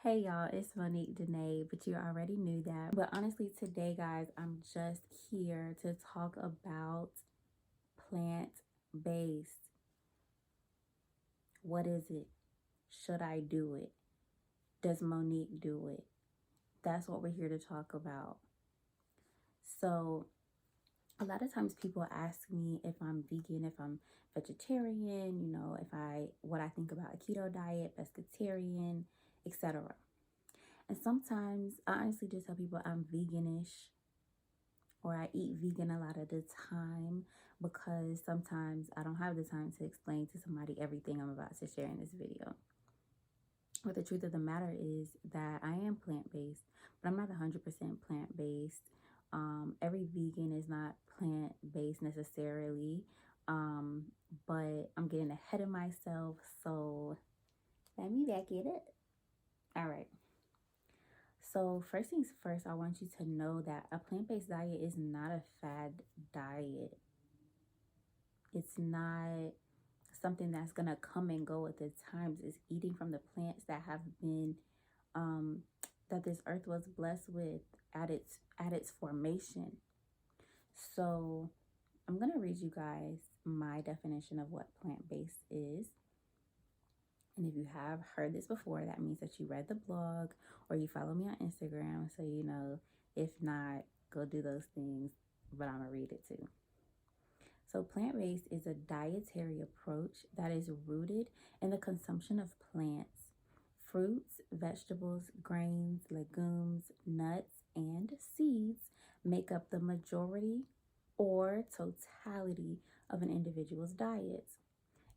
Hey y'all, it's Monique Danaê, but you already knew that. But honestly, today, guys, I'm just here to talk about plant-based. What is it? Should I do it? Does Monique do it? That's what we're here to talk about. So, a lot of times people ask me if I'm vegan, if I'm vegetarian, what I think about a keto diet, pescatarian, etc. And sometimes I honestly just tell people I'm veganish or I eat vegan a lot of the time because sometimes I don't have the time to explain to somebody everything I'm about to share in this video. But the truth of the matter is that I am plant-based, but I'm not 100% plant-based. Every vegan is not plant-based necessarily, but I'm getting ahead of myself, so let me back it up. All right. So first things first, I want you to know that a plant-based diet is not a fad diet. It's not something that's gonna come and go at the times. It's eating from the plants that have been that this earth was blessed with at its formation. So I'm gonna read you guys my definition of what plant-based is. And if you have heard this before, that means that you read the blog or you follow me on Instagram. So, if not, go do those things, but I'm going to read it too. So plant-based is a dietary approach that is rooted in the consumption of plants, fruits, vegetables, grains, legumes, nuts, and seeds make up the majority or totality of an individual's diet.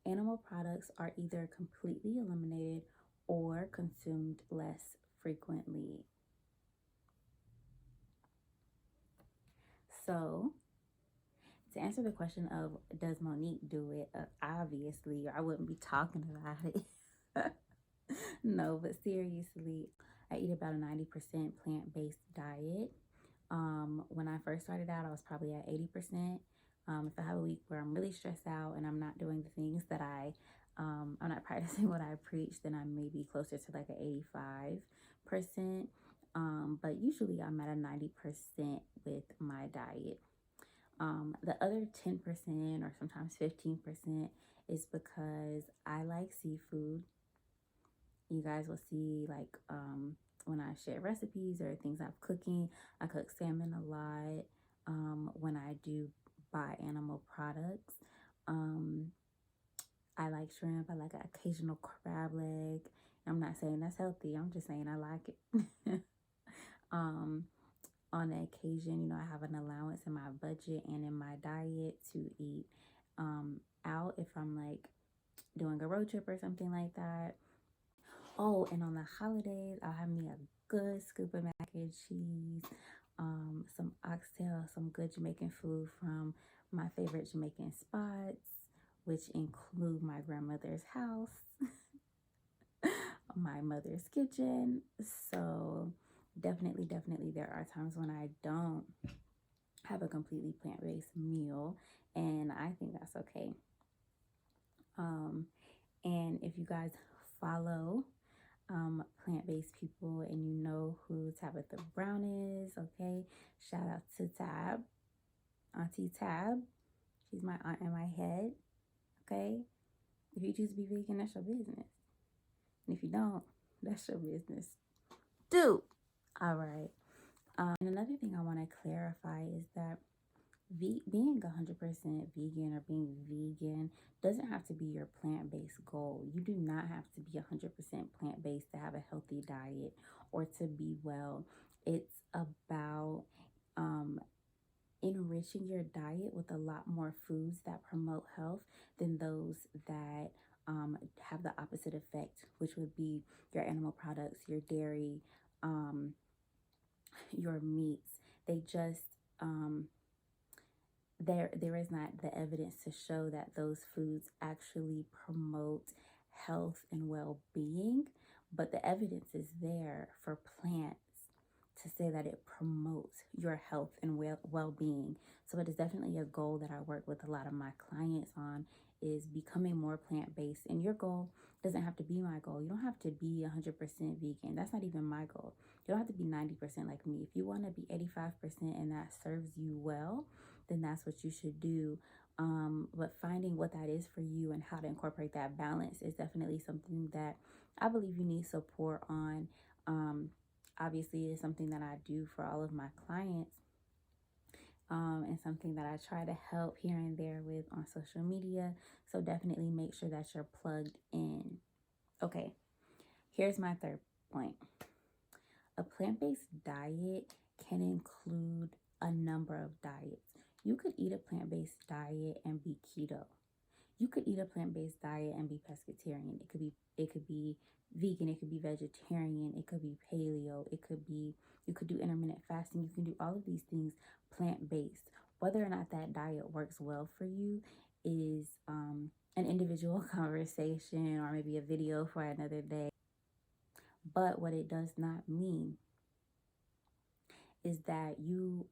Animal products are either completely eliminated or consumed less frequently. So, to answer the question of does Monique do it, obviously, I wouldn't be talking about it. No, but seriously, I eat about a 90% plant-based diet. When I first started out, I was probably at 80%. If I have a week where I'm really stressed out and I'm not doing the things that I'm not practicing what I preach, then I may be closer to like an 85%. But usually I'm at a 90% with my diet. The other 10% or sometimes 15% is because I like seafood. You guys will see like when I share recipes or things I'm cooking, I cook salmon a lot. When I do buy animal products, I like shrimp. I like an occasional crab leg. I'm not saying that's healthy. I'm just saying I like it. On the occasion, I have an allowance in my budget and in my diet to eat out if I'm like doing a road trip or something like that. Oh, and on the holidays, I'll have me a good scoop of mac and cheese, some oxtail, some good Jamaican food from my favorite Jamaican spots, which include my grandmother's house, my mother's kitchen. So definitely, there are times when I don't have a completely plant-based meal, and I think that's okay. And if you guys follow plant-based people and you know who Tabitha Brown is, okay, shout out to Auntie Tab. She's my aunt in my head, okay. If you choose to be vegan, that's your business, and if you don't, that's your business too. All right. And another thing I want to clarify is that being 100% vegan or being vegan doesn't have to be your plant-based goal. You do not have to be 100% plant-based to have a healthy diet or to be well. It's about enriching your diet with a lot more foods that promote health than those that have the opposite effect, which would be your animal products, your dairy, your meats. They just there is not the evidence to show that those foods actually promote health and well-being, but the evidence is there for plants to say that it promotes your health and well-being. So it is definitely a goal that I work with a lot of my clients on, is becoming more plant-based. And your goal doesn't have to be my goal. You don't have to be 100% vegan. That's not even my goal. You don't have to be 90% like me. If you want to be 85% and that serves you well, then that's what you should do. But finding what that is for you and how to incorporate that balance is definitely something that I believe you need support on. Obviously, it's something that I do for all of my clients. And something that I try to help here and there with on social media. So definitely make sure that you're plugged in. Okay, here's my third point. A plant-based diet can include a number of diets. You could eat a plant-based diet and be keto. You could eat a plant-based diet and be pescatarian. It could be vegan, it could be vegetarian, it could be paleo, you could do intermittent fasting. You can do all of these things plant-based. Whether or not that diet works well for you is an individual conversation or maybe a video for another day. But what it does not mean is that you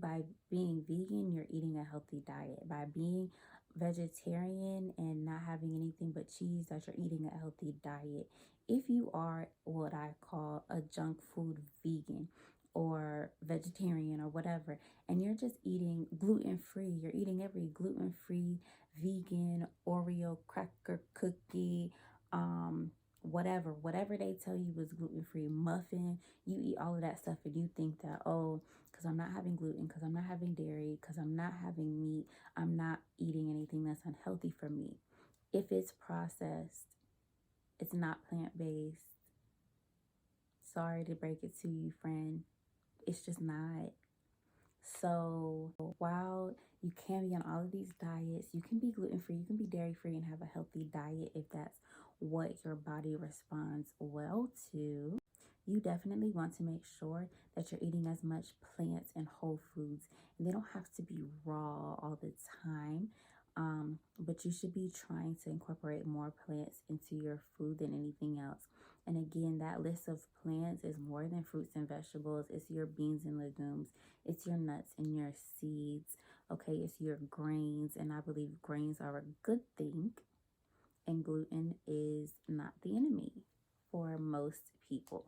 by being vegan, you're eating a healthy diet. By being vegetarian and not having anything but cheese, that you're eating a healthy diet. If you are what I call a junk food vegan or vegetarian or whatever, and you're just eating gluten-free, you're eating every gluten-free, vegan, Oreo cracker cookie, whatever they tell you is gluten-free, muffin, you eat all of that stuff and you think that, oh, because I'm not having gluten, because I'm not having dairy, because I'm not having meat, I'm not eating anything that's unhealthy for me. If it's processed, it's not plant-based. Sorry to break it to you, friend. It's just not. So while you can be on all of these diets, you can be gluten-free, you can be dairy-free and have a healthy diet if that's what your body responds well to. You definitely want to make sure that you're eating as much plants and whole foods. And they don't have to be raw all the time, but you should be trying to incorporate more plants into your food than anything else. And again, that list of plants is more than fruits and vegetables. It's your beans and legumes. It's your nuts and your seeds. Okay, it's your grains. And I believe grains are a good thing. And gluten is not the enemy for most people.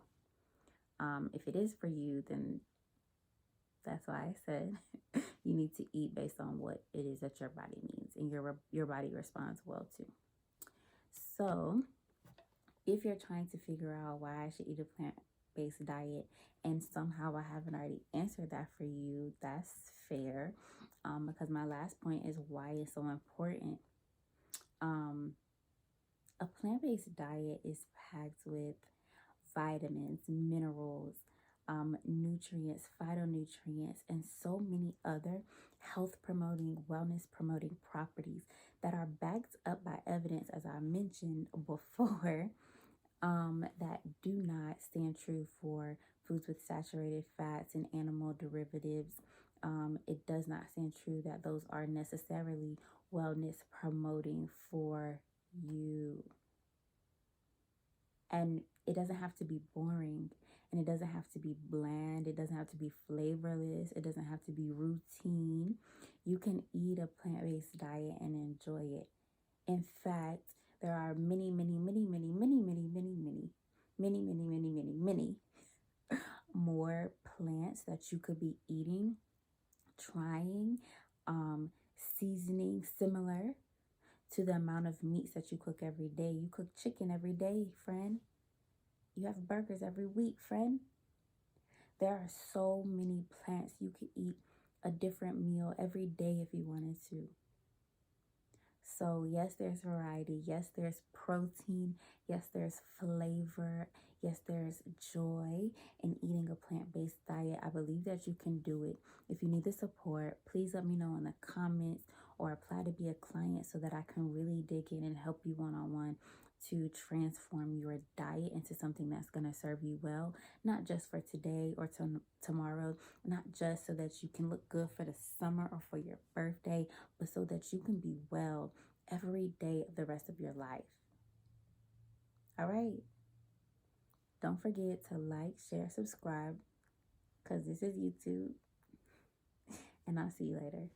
If it is for you, then that's why I said you need to eat based on what it is that your body needs and your body responds well to. So if you're trying to figure out why I should eat a plant-based diet and somehow I haven't already answered that for you, that's fair, because my last point is why it's so important. A plant-based diet is packed with vitamins, minerals, nutrients, phytonutrients, and so many other health-promoting, wellness-promoting properties that are backed up by evidence, as I mentioned before, that do not stand true for foods with saturated fats and animal derivatives. It does not stand true that those are necessarily wellness promoting for you. And it doesn't have to be boring, and it doesn't have to be bland. It doesn't have to be flavorless. It doesn't have to be routine. You can eat a plant-based diet and enjoy it. In fact, there are many more plants that you could be eating, trying, seasoning similar to the amount of meats that you cook every day. You cook chicken every day, friend. You have burgers every week, friend. There are so many plants. You could eat a different meal every day if you wanted to. So yes, there's variety. Yes, there's protein. Yes, there's flavor. Yes, there's joy in eating a plant-based diet. I believe that you can do it. If you need the support, please let me know in the comments or apply to be a client so that I can really dig in and help you one-on-one to transform your diet into something that's going to serve you well, not just for today or tomorrow, not just so that you can look good for the summer or for your birthday, but so that you can be well every day of the rest of your life. All right. Don't forget to like, share, subscribe, because this is YouTube. And I'll see you later.